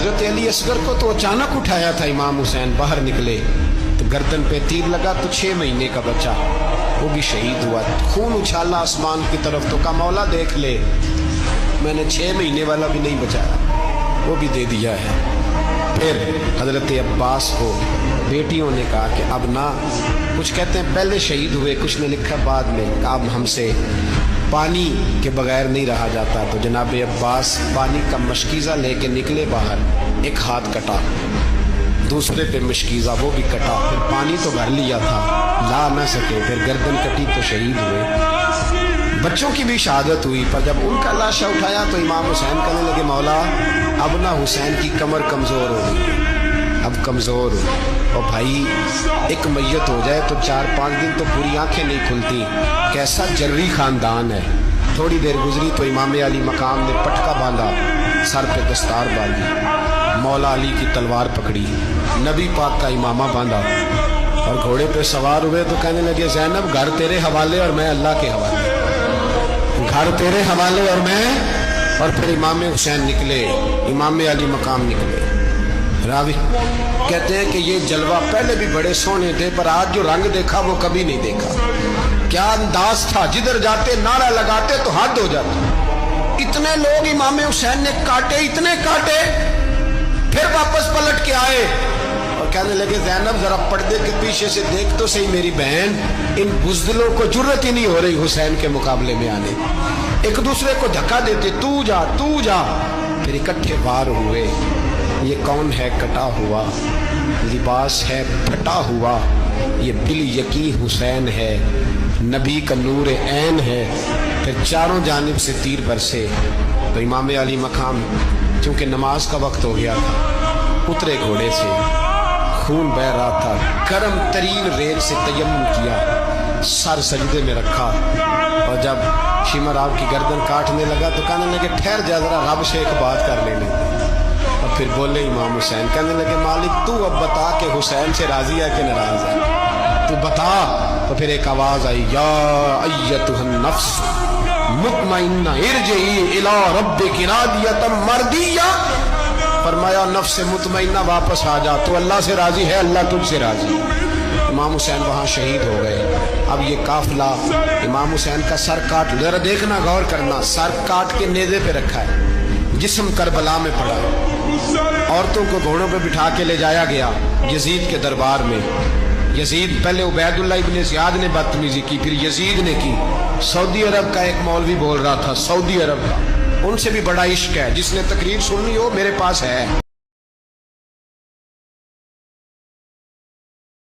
حضرت علی اصغر کو تو اچانک اٹھایا تھا امام حسین، باہر نکلے تو گردن پہ تیر لگا تو 6 مہینے کا بچہ وہ بھی شہید ہوا، خون اچھالا آسمان کی طرف تو کہا مولا دیکھ لے میں نے 6 مہینے والا بھی نہیں بچایا، وہ بھی دے دیا ہے۔ پھر حضرت عباس کو بیٹیوں نے کہا کہ اب نہ، کچھ کہتے ہیں پہلے شہید ہوئے، کچھ نے لکھا بعد میں، اب ہم سے پانی کے بغیر نہیں رہا جاتا، تو جناب عباس پانی کا مشکیزہ لے کے نکلے باہر، ایک ہاتھ کٹا، دوسرے پہ مشکیزہ وہ بھی کٹا، پھر پانی تو بھر لیا تھا لا نہ سکے، پھر گردن کٹی تو شہید ہوئے۔ بچوں کی بھی شہادت ہوئی، پر جب ان کا لاشا اٹھایا تو امام حسین کہنے لگے مولا اب نہ حسین کی کمر کمزور ہو گئی، اب کمزور ہو، اور بھائی ایک میت ہو جائے تو 4-5 دن تو پوری آنکھیں نہیں کھلتی، کیسا جری خاندان ہے۔ تھوڑی دیر گزری تو امام علی مقام نے پٹکا باندھا، سر پہ دستار باندھی، مولا علی کی تلوار پکڑی، نبی پاک کا امامہ باندھا اور گھوڑے پہ سوار ہوئے تو کہنے لگے زینب گھر تیرے حوالے اور میں اللہ کے حوالے، گھر تیرے حوالے اور میں، اور پھر امام حسین نکلے، امام علی مقام نکلے۔ راوی کہتے ہیں کہ یہ جلوہ پہلے بھی بڑے سونے تھے، پر آج جو رنگ دیکھا وہ کبھی نہیں دیکھا۔ کیا انداز تھا، جدھر جاتے نعرہ لگاتے تو حد ہو جاتی۔ اتنے لوگ امام حسین نے کاٹے، اتنے کاٹے، پھر واپس پلٹ کے آئے اور کہنے لگے زینب ذرا پردے کے پیچھے سے دیکھ تو صحیح میری بہن، ان بزدلوں کو جرت ہی نہیں ہو رہی حسین کے مقابلے میں آنے، ایک دوسرے کو دھکا دیتے، تو جا تو جا، پھر اکٹھے وار ہوئے۔ یہ کون ہے کٹا ہوا، لباس ہے پھٹا ہوا، یہ بال یقین حسین ہے، نبی کا نور عین ہے۔ پھر چاروں جانب سے تیر برسے تو امام علی مقام چونکہ نماز کا وقت ہو گیا تھا، اترے گھوڑے سے، خون بہ رہا تھا، گرم ترین ریت سے تیمم کیا، سر سجدے میں رکھا، اور جب شمر آپ کی گردن کاٹنے لگا تو کہنے لگے ٹھہر جا ذرا رب سے ایک بات کر لینے۔ اور پھر بولے امام حسین، کہنے لگے مالک تو اب بتا کہ حسین سے راضی ہے کہ ناراض ہے، تو بتا۔ تو پھر ایک آواز آئی، یا ایتھا النفس مطمئنہ ارجعی الی ربک راضیۃ مرضیہ، فرمایا نفس مطمئنہ واپس آ جا، تو اللہ سے راضی ہے، اللہ تجھ سے راضی۔ امام حسین وہاں شہید ہو گئے۔ اب یہ قافلہ امام حسین کا سر کاٹ، ذرا دیکھنا غور کرنا، سر کاٹ کے نیزے پہ رکھا ہے، جسم کربلا میں پڑا، عورتوں کو گھوڑوں پہ بٹھا کے لے جایا گیا یزید کے دربار میں۔ یزید پہلے عبید اللہ ابن زیاد نے بدتمیزی کی، پھر یزید نے کی۔ سعودی عرب کا ایک مولوی بول رہا تھا، سعودی عرب کا، ان سے بھی بڑا عشق ہے، جس نے تقریر سننی ہو میرے پاس ہے۔